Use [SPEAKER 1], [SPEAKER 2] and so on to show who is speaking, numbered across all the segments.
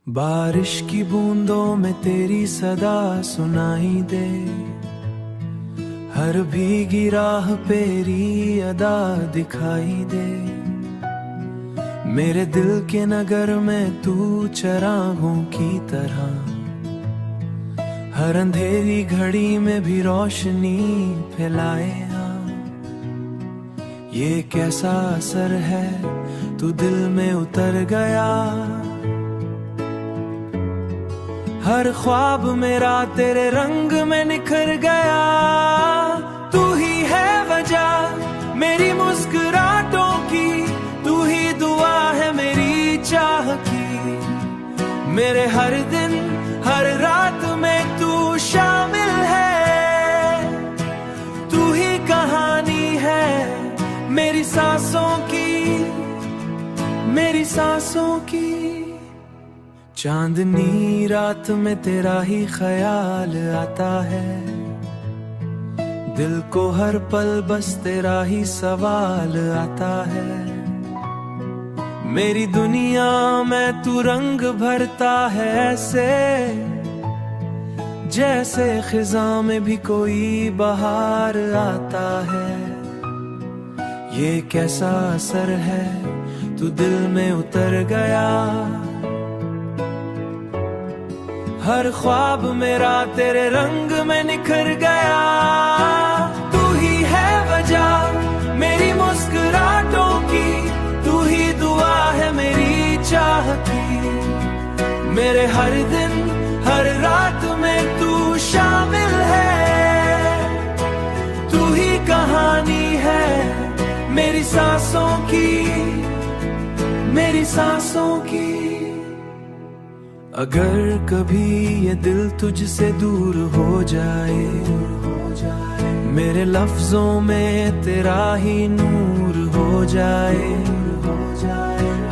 [SPEAKER 1] बारिश की बूंदों में तेरी सदा सुनाई दे, हर भीगी राह पेरी अदा दिखाई दे। मेरे दिल के नगर में तू चरागों की तरह, हर अंधेरी घड़ी में भी रोशनी फैलाए। ये कैसा असर है, तू दिल में उतर गया। हर ख्वाब मेरा तेरे रंग में निखर गया। तू ही है वजह मेरी मुस्कुराहटों की, तू ही दुआ है मेरी चाह की। मेरे हर दिन हर रात में तू शामिल है, तू ही कहानी है मेरी सांसों की, मेरी सांसों की। चांदनी रात में तेरा ही ख्याल आता है, दिल को हर पल बस तेरा ही सवाल आता है। मेरी दुनिया में तू रंग भरता है ऐसे, जैसे खिजा में भी कोई बहार आता है। ये कैसा असर है, तू दिल में उतर गया। हर ख्वाब मेरा तेरे रंग में निखर गया। तू ही है वजह मेरी मुस्कुराहटों की, तू ही दुआ है मेरी चाह की। मेरे हर दिन हर रात में तू शामिल है, तू ही कहानी है मेरी सांसों की, मेरी सांसों की। अगर कभी ये दिल तुझसे दूर हो जाए, मेरे लफ्जों में तेरा ही नूर हो जाए।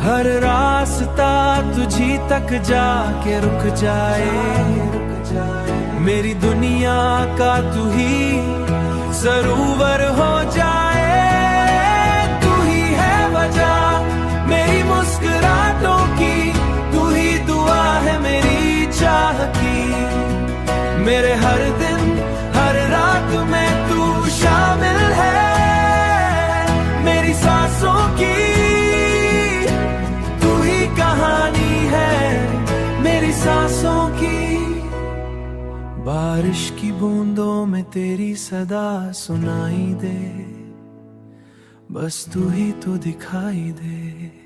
[SPEAKER 1] हर रास्ता तुझी तक जाके रुक जाए। मेरी दुनिया का तू ही सरोवर हो जाए। तू ही है वजह मेरी मुस्कुराहटों की, तू ही दुआ है मेरी चाह की। मेरे हर दिन हर रात में तू शामिल है मेरी सांसों की, तू ही कहानी है मेरी सांसों की। बारिश की बूंदों में तेरी सदा सुनाई दे, बस तू ही तो दिखाई दे।